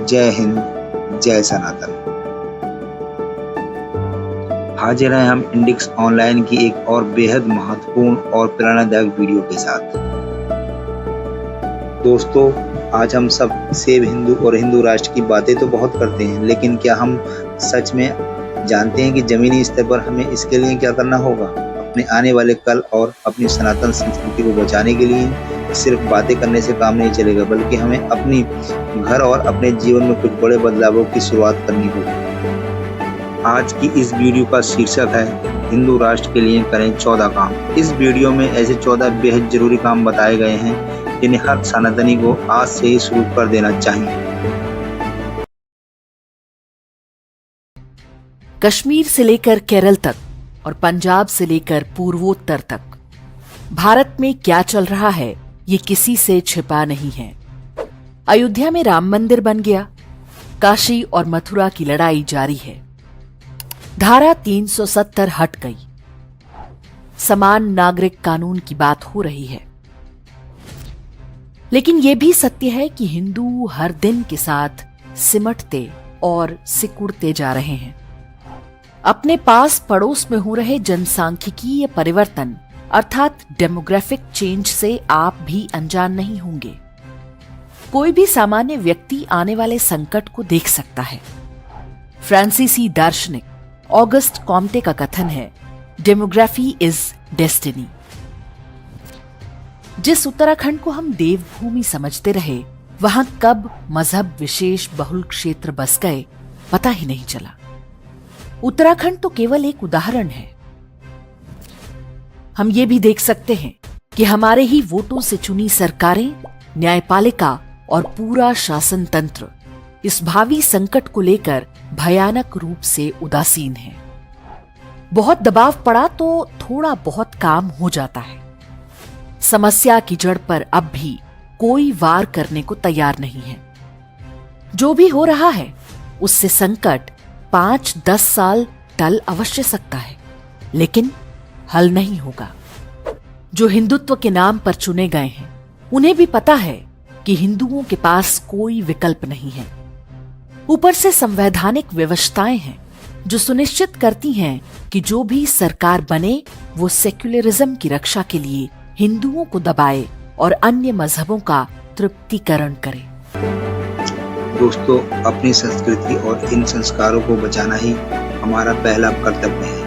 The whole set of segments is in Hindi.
जय हिंद, जय सनातन। हाजिर हैं हम इंडिक्स ऑनलाइन की एक और बेहद महत्वपूर्ण और प्रेरणादायक वीडियो के साथ। दोस्तों, आज हम सब सेव हिंदू और हिंदू राष्ट्र की बातें तो बहुत करते हैं, लेकिन क्या हम सच में जानते हैं कि जमीनी स्तर पर हमें इसके लिए क्या करना होगा? अपने आने वाले कल और अपनी सनातन संस्कृति को बचाने के लिए सिर्फ बातें करने से काम नहीं चलेगा, बल्कि हमें अपनी घर और अपने जीवन में कुछ बड़े बदलावों की शुरुआत करनी होगी। आज की इस वीडियो का शीर्षक है हिंदू राष्ट्र के लिए करें 14 काम। इस वीडियो में ऐसे 14 बेहद जरूरी काम बताए गए हैं जिन्हें हर सनातनी को आज से ही शुरू कर देना चाहिए। कश्मीर से लेकर केरल तक और पंजाब से लेकर पूर्वोत्तर तक भारत में क्या चल रहा है ये किसी से छिपा नहीं है। अयोध्या में राम मंदिर बन गया, काशी और मथुरा की लड़ाई जारी है, धारा 370 हट गई, समान नागरिक कानून की बात हो रही है। लेकिन यह भी सत्य है कि हिंदू हर दिन के साथ सिमटते और सिकुड़ते जा रहे हैं। अपने पास पड़ोस में हो रहे जनसांख्यिकीय परिवर्तन अर्थात डेमोग्राफिक चेंज से आप भी अनजान नहीं होंगे। कोई भी सामान्य व्यक्ति आने वाले संकट को देख सकता है। फ्रांसीसी दार्शनिक ऑगस्ट कॉम्टे का कथन है, डेमोग्राफी इज डेस्टिनी। जिस उत्तराखंड को हम देवभूमि समझते रहे, वहां कब मजहब विशेष बहुल क्षेत्र बस गए पता ही नहीं चला। उत्तराखंड तो केवल एक उदाहरण है। हम ये भी देख सकते हैं कि हमारे ही वोटों से चुनी सरकारें, न्यायपालिका और पूरा शासन तंत्र इस भावी संकट को लेकर भयानक रूप से उदासीन है। बहुत दबाव पड़ा तो थोड़ा बहुत काम हो जाता है। समस्या की जड़ पर अब भी कोई वार करने को तैयार नहीं है। जो भी हो रहा है उससे संकट 5-10 साल टल अवश्य सकता है, लेकिन हल नहीं होगा। जो हिंदुत्व के नाम पर चुने गए हैं उन्हें भी पता है कि हिंदुओं के पास कोई विकल्प नहीं है। ऊपर से संवैधानिक व्यवस्थाएं हैं जो सुनिश्चित करती हैं कि जो भी सरकार बने वो सेक्युलरिज्म की रक्षा के लिए हिंदुओं को दबाए और अन्य मजहबों का तृप्तिकरण करे। दोस्तों, अपनी संस्कृति और इन संस्कारों को बचाना ही हमारा पहला कर्तव्य है।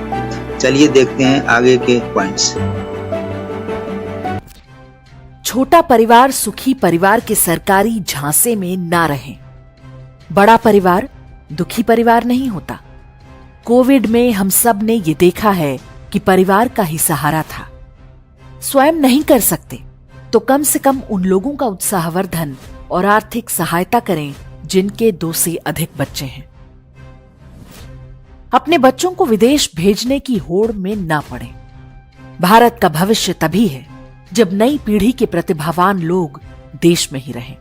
चलिए देखते हैं आगे के पॉइंट्स। छोटा परिवार सुखी परिवार के सरकारी झांसे में ना रहे। बड़ा परिवार दुखी परिवार नहीं होता। कोविड में हम सब ने ये देखा है कि परिवार का ही सहारा था। स्वयं नहीं कर सकते तो कम से कम उन लोगों का उत्साहवर्धन और आर्थिक सहायता करें जिनके 2 से अधिक बच्चे हैं। अपने बच्चों को विदेश भेजने की होड़ में ना पड़े। भारत का भविष्य तभी है जब नई पीढ़ी के प्रतिभावान लोग देश में ही रहें।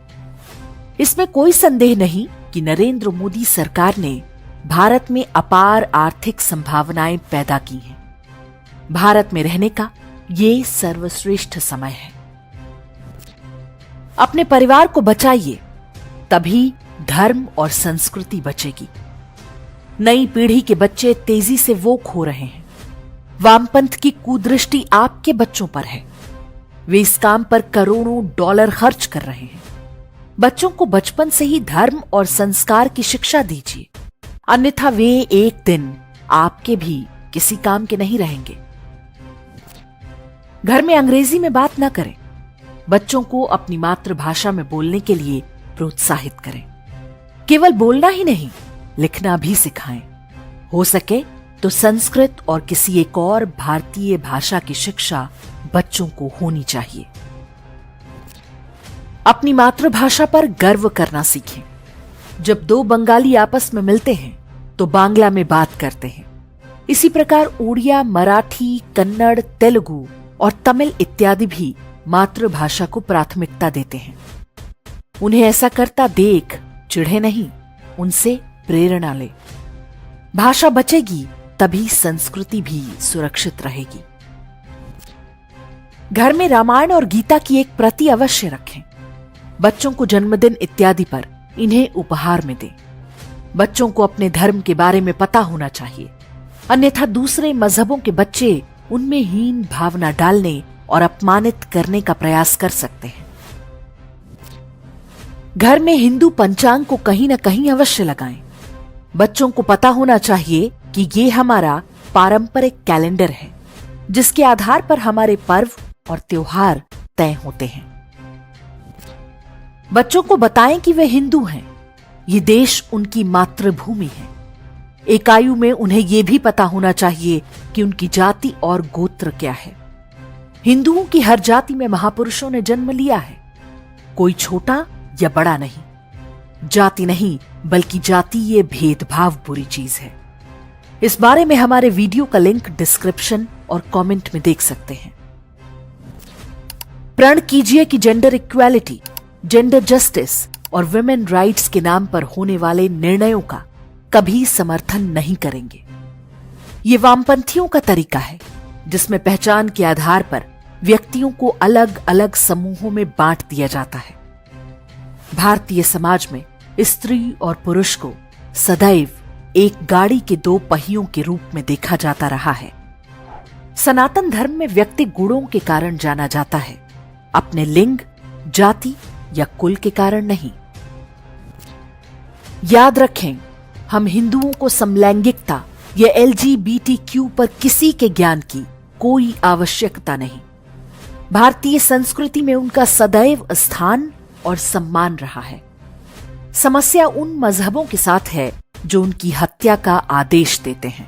इसमें कोई संदेह नहीं कि नरेंद्र मोदी सरकार ने भारत में अपार आर्थिक संभावनाएं पैदा की हैं। भारत में रहने का ये सर्वश्रेष्ठ समय है। अपने परिवार को बचाइए, तभी धर्म और संस्कृति बचेगी। नई पीढ़ी के बच्चे तेजी से वोक हो रहे हैं। वामपंथ की कुदृष्टि आपके बच्चों पर है। वे इस काम पर करोड़ों डॉलर खर्च कर रहे हैं। बच्चों को बचपन से ही धर्म और संस्कार की शिक्षा दीजिए, अन्यथा वे एक दिन आपके भी किसी काम के नहीं रहेंगे। घर में अंग्रेजी में बात ना करें। बच्चों को अपनी मातृभाषा में बोलने के लिए प्रोत्साहित करें। केवल बोलना ही नहीं, लिखना भी सिखाएं। हो सके तो संस्कृत और किसी एक और भारतीय भाषा की शिक्षा बच्चों को होनी चाहिए। अपनी मातृभाषा पर गर्व करना सीखें। जब 2 बंगाली आपस में मिलते हैं तो बांग्ला में बात करते हैं। इसी प्रकार उड़िया, मराठी, कन्नड़, तेलुगु और तमिल इत्यादि भी मातृभाषा को प्राथमिकता देते हैं। उन्हें ऐसा करता देख चिढ़े नहीं, उनसे प्रेरणा ले। भाषा बचेगी तभी संस्कृति भी सुरक्षित रहेगी। घर में रामायण और गीता की एक प्रति अवश्य रखें। बच्चों को जन्मदिन इत्यादि पर इन्हें उपहार में दें। बच्चों को अपने धर्म के बारे में पता होना चाहिए, अन्यथा दूसरे मजहबों के बच्चे उनमें हीन भावना डालने और अपमानित करने का प्रयास कर सकते हैं। घर में हिंदू पंचांग को कहीं न कहीं अवश्य लगाएं। बच्चों को पता होना चाहिए कि ये हमारा पारंपरिक कैलेंडर है, जिसके आधार पर हमारे पर्व और त्योहार तय होते हैं। बच्चों को बताएं कि वे हिंदू हैं, ये देश उनकी मातृभूमि है। एक आयु में उन्हें यह भी पता होना चाहिए कि उनकी जाति और गोत्र क्या है। हिंदुओं की हर जाति में महापुरुषों ने जन्म लिया है, कोई छोटा या बड़ा नहीं। जाति नहीं बल्कि जातीय भेदभाव बुरी चीज है। इस बारे में हमारे वीडियो का लिंक डिस्क्रिप्शन और कमेंट में देख सकते हैं। प्रण कीजिए कि जेंडर इक्वालिटी, जेंडर जस्टिस और वुमेन राइट्स के नाम पर होने वाले निर्णयों का कभी समर्थन नहीं करेंगे। ये वामपंथियों का तरीका है, जिसमें पहचान के आधार पर व्यक्तियों को अलग अलग समूहों में बांट दिया जाता है। भारतीय समाज में स्त्री और पुरुष को सदैव एक गाड़ी के दो पहियों के रूप में देखा जाता रहा है। सनातन धर्म में व्यक्ति गुणों के कारण जाना जाता है, अपने लिंग, जाति या कुल के कारण नहीं। याद रखें, हम हिंदुओं को समलैंगिकता या LGBTQ पर किसी के ज्ञान की कोई आवश्यकता नहीं। भारतीय संस्कृति में उनका सदैव स्थान और सम्मान रहा है। समस्या उन मजहबों के साथ है जो उनकी हत्या का आदेश देते हैं।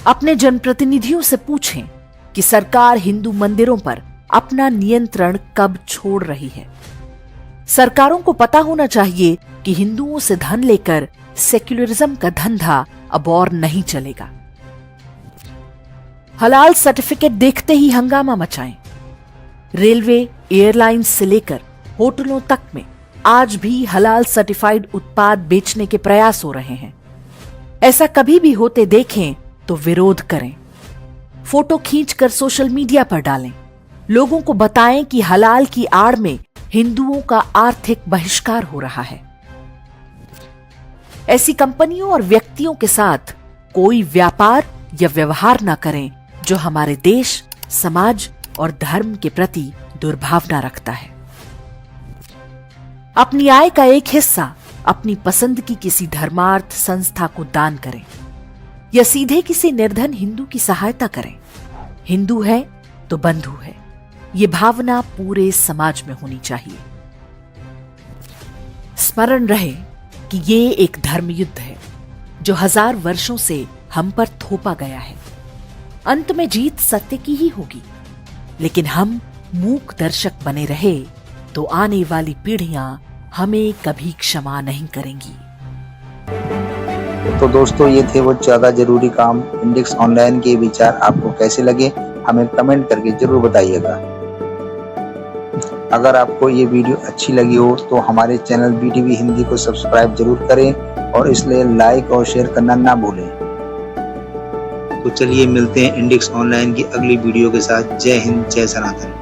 अपने जनप्रतिनिधियों से पूछें कि सरकार हिंदू मंदिरों पर अपना नियंत्रण कब छोड़ रही है। सरकारों को पता होना चाहिए कि हिंदुओं से धन लेकर सेक्युलरिज्म का धंधा अब और नहीं चलेगा। हलाल सर्टिफिकेट देखते ही हंगामा मचाएं। रेलवे, एयरलाइंस से लेकर होटलों तक में आज भी हलाल सर्टिफाइड उत्पाद बेचने के प्रयास हो रहे हैं। ऐसा कभी भी होते देखें तो विरोध करें, फोटो खींचकर सोशल मीडिया पर डालें, लोगों को बताएं कि हलाल की आड़ में हिंदुओं का आर्थिक बहिष्कार हो रहा है। ऐसी कंपनियों और व्यक्तियों के साथ कोई व्यापार या व्यवहार न करें जो हमारे देश, समाज और धर्म के प्रति दुर्भावना रखता है। अपनी आय का एक हिस्सा अपनी पसंद की किसी धर्मार्थ संस्था को दान करें या सीधे किसी निर्धन हिंदू की सहायता करें। हिंदू है तो बंधु है, ये भावना पूरे समाज में होनी चाहिए। स्मरण रहे कि ये एक धर्म युद्ध है जो 1000 वर्षों से हम पर थोपा गया है। अंत में जीत सत्य की ही होगी, लेकिन हम मूक दर्शक बने रहे तो आने वाली पीढ़ियां हमें कभी क्षमा नहीं करेंगी। तो दोस्तों, ये थे वो ज्यादा जरूरी काम। इंडेक्स ऑनलाइन के विचार आपको कैसे लगे हमें कमेंट करके जरूर बताइएगा। अगर आपको ये वीडियो अच्छी लगी हो तो हमारे चैनल BTV हिंदी को सब्सक्राइब जरूर करें और इसलिए लाइक और शेयर करना ना भूलें। तो चलिए मिलते हैं इंडेक्स ऑनलाइन की अगली वीडियो के साथ। जय हिंद, जय सनातन।